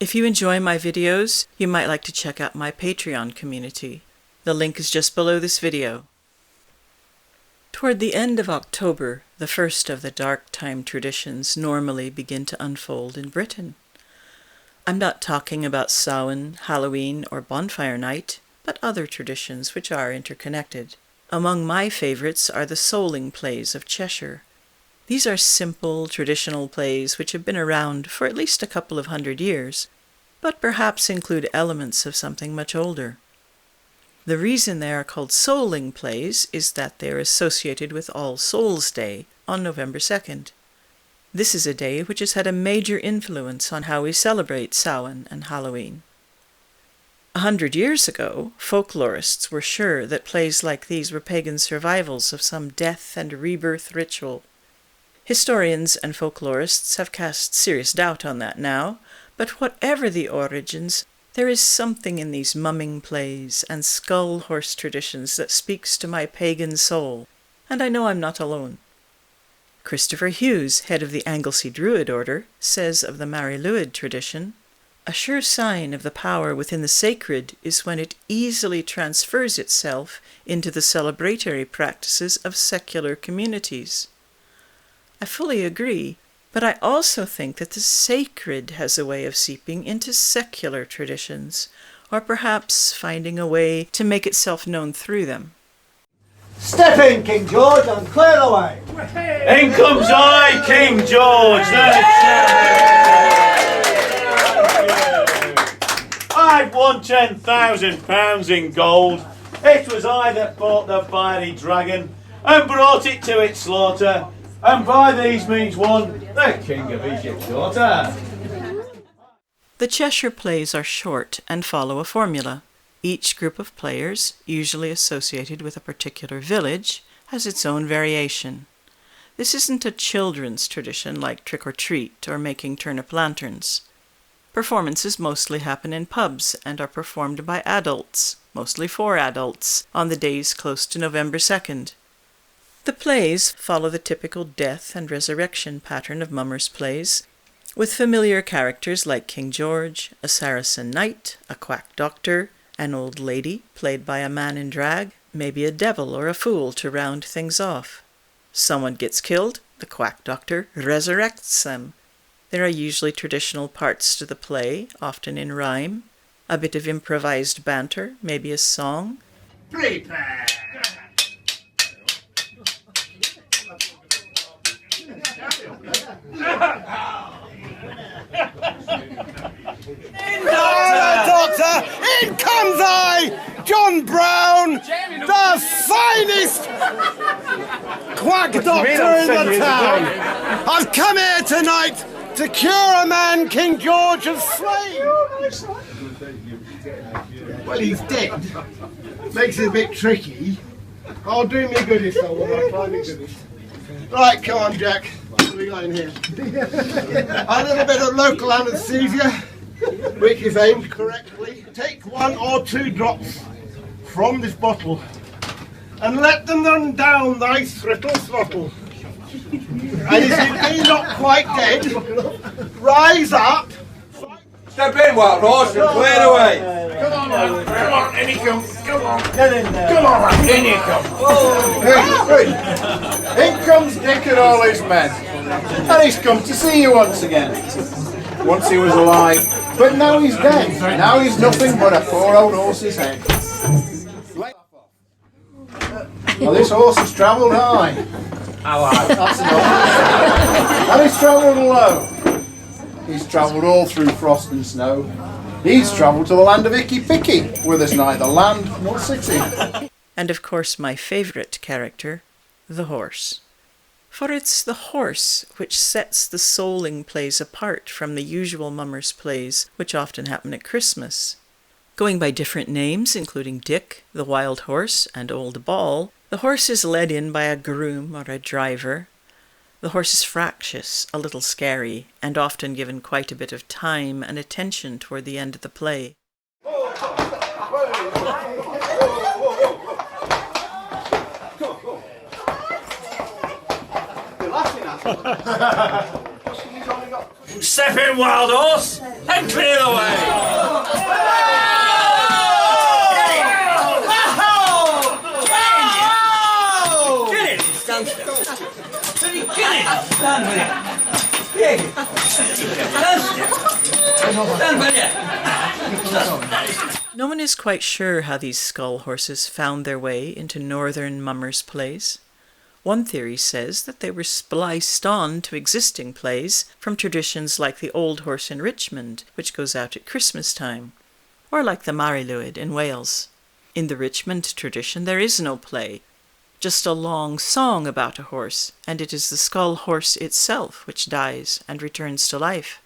If you enjoy my videos, you might like to check out my Patreon community. The link is just below this video. Toward the end of October, the first of the dark time traditions normally begin to unfold in Britain. I'm not talking about Samhain, Halloween, or Bonfire Night, but other traditions which are interconnected. Among my favorites are the Souling plays of Cheshire. These are simple, traditional plays which have been around for at least a couple of 100 years, but perhaps include elements of something much older. The reason they are called Souling plays is that they are associated with All Souls' Day on November 2nd. This is a day which has had a major influence on how we celebrate Samhain and Halloween. 100 years ago, folklorists were sure that plays like these were pagan survivals of some death and rebirth ritual. Historians and folklorists have cast serious doubt on that now, but whatever the origins, there is something in these mumming plays and skull horse traditions that speaks to my pagan soul, and I know I'm not alone. Christopher Hughes, head of the Anglesey Druid Order, says of the Mariluid tradition, "A sure sign of the power within the sacred is when it easily transfers itself into the celebratory practices of secular communities." I fully agree, but I also think that the sacred has a way of seeping into secular traditions, or perhaps finding a way to make itself known through them. Step in, King George, and clear the way. In comes I, King George. I've won £10,000 in gold. It was I that fought the fiery dragon and brought it to its slaughter, and by these means won the King of Egypt's daughter. The Cheshire plays are short and follow a formula. Each group of players, usually associated with a particular village, has its own variation. This isn't a children's tradition like trick or treat or making turnip lanterns. Performances mostly happen in pubs and are performed by adults, mostly for adults, on the days close to November 2nd. The plays follow the typical death and resurrection pattern of mummers' plays, with familiar characters like King George, a Saracen knight, a quack doctor, an old lady, played by a man in drag, maybe a devil or a fool to round things off. Someone gets killed, the quack doctor resurrects them. There are usually traditional parts to the play, often in rhyme, a bit of improvised banter, maybe a song. Prepare! Doctor, in comes I, John Brown, the finest quack doctor in the town. I've come here tonight to cure a man King George has slain. Well, he's dead. Makes it a bit tricky. I'll do me goodies though, I'll try me goodies. Right, come on, Jack. What have we got in here? A little bit of local anaesthesia, which is aimed correctly. Take 1 or 2 drops from this bottle and let them run down thy throttle. And if you be not quite dead, rise up. Step in, Wild Horse, and clear away. Come on, man. Come on, in he comes. Come on. Get in there. Come on, man. In he comes. In comes Dick and all his men. And he's come to see you once again. Once he was alive, but now he's dead. Now he's nothing but a poor old horse's head. Well, this horse has travelled high. That's enough. And he's travelled low. He's travelled all through frost and snow. He's travelled to the land of Icky Picky, where there's neither land nor city. And of course my favourite character, the horse. For it's the horse which sets the Souling plays apart from the usual mummers' plays, which often happen at Christmas. Going by different names, including Dick, the Wild Horse, and Old Ball, the horse is led in by a groom or a driver. The horse is fractious, a little scary, and often given quite a bit of time and attention toward the end of the play. Step in, Wild Horse. and clear the way. No one is quite sure how these skull horses found their way into northern mummers' plays. One theory says that they were spliced on to existing plays from traditions like the Old Horse in Richmond, which goes out at Christmas time, or like the Mariluid in Wales. In the Richmond tradition there is no play, just a long song about a horse, and it is the skull horse itself which dies and returns to life.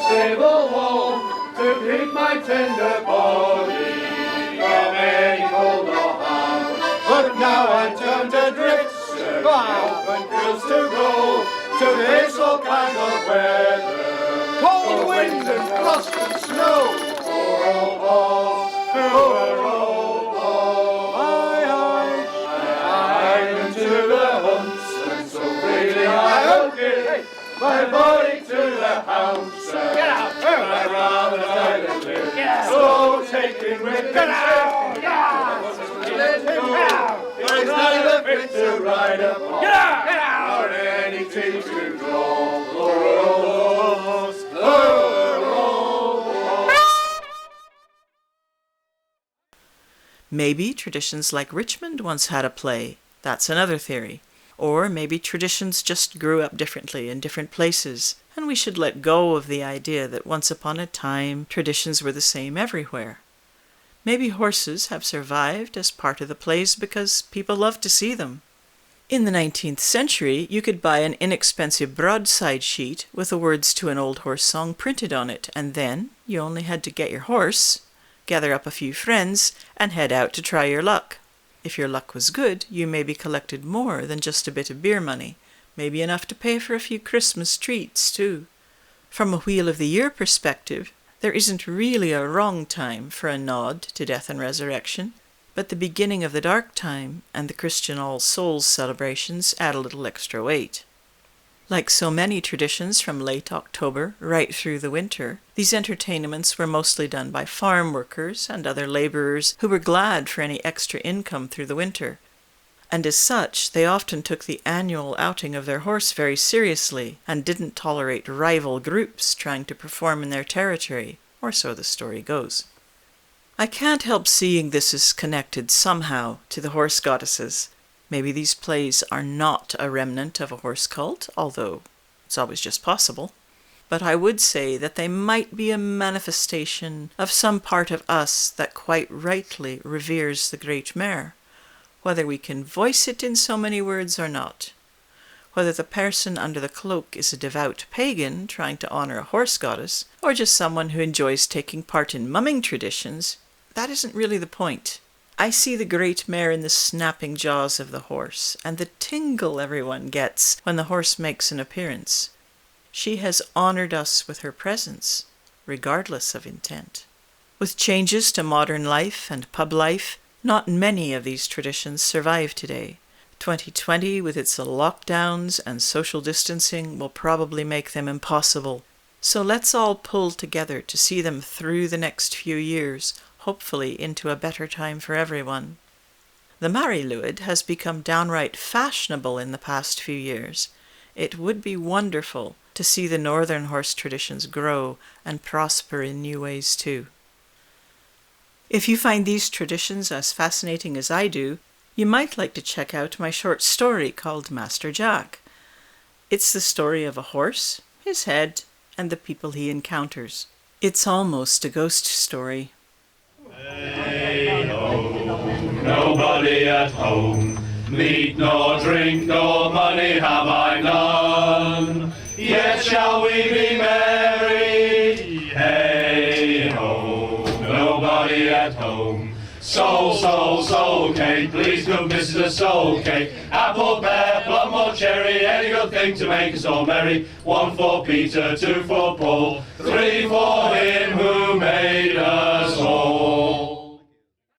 Stable wall to keep my tender body from any cold or harm. But now I turn to drift, open fields to go to this all kind of weather. Cold wind and frost and snow. Poor old horse, poor old horse. I into the hunts, and so freely I obey my body to the hounds. Get out! I'd rather die than live. So taking with get out! Get out! There's neither fit to ride upon. Get out! Get out! Or anything to draw. Maybe traditions like Richmond once had a play. That's another theory. Or maybe traditions just grew up differently in different places, and we should let go of the idea that once upon a time traditions were the same everywhere. Maybe horses have survived as part of the plays because people love to see them. In the 19th century, you could buy an inexpensive broadside sheet with the words to an old horse song printed on it, and then you only had to get your horse, gather up a few friends, and head out to try your luck. If your luck was good, you maybe collected more than just a bit of beer money, maybe enough to pay for a few Christmas treats, too. From a Wheel of the Year perspective, there isn't really a wrong time for a nod to death and resurrection, but the beginning of the dark time and the Christian All Souls celebrations add a little extra weight. Like so many traditions from late October right through the winter, these entertainments were mostly done by farm workers and other labourers who were glad for any extra income through the winter. And as such, they often took the annual outing of their horse very seriously and didn't tolerate rival groups trying to perform in their territory, or so the story goes. I can't help seeing this as connected somehow to the horse goddesses. Maybe these plays are not a remnant of a horse cult, although it's always just possible. But I would say that they might be a manifestation of some part of us that quite rightly reveres the great mare, whether we can voice it in so many words or not. Whether the person under the cloak is a devout pagan trying to honour a horse goddess, or just someone who enjoys taking part in mumming traditions, that isn't really the point. I see the great mare in the snapping jaws of the horse, and the tingle everyone gets when the horse makes an appearance. She has honoured us with her presence, regardless of intent. With changes to modern life and pub life, not many of these traditions survive today. 2020, with its lockdowns and social distancing, will probably make them impossible. So let's all pull together to see them through the next few years, hopefully into a better time for everyone. The Mariluid has become downright fashionable in the past few years. It would be wonderful to see the northern horse traditions grow and prosper in new ways too. If you find these traditions as fascinating as I do, you might like to check out my short story called Master Jack. It's the story of a horse, his head, and the people he encounters. It's almost a ghost story. Hey ho, nobody at home, meat nor drink nor money have I none, yet shall we be merry. Hey ho, nobody at home. Soul cake, please good Mrs. Soul cake. Apple, pear, plum or cherry, any good thing to make us all merry. 1 for Peter, 2 for Paul, 3 for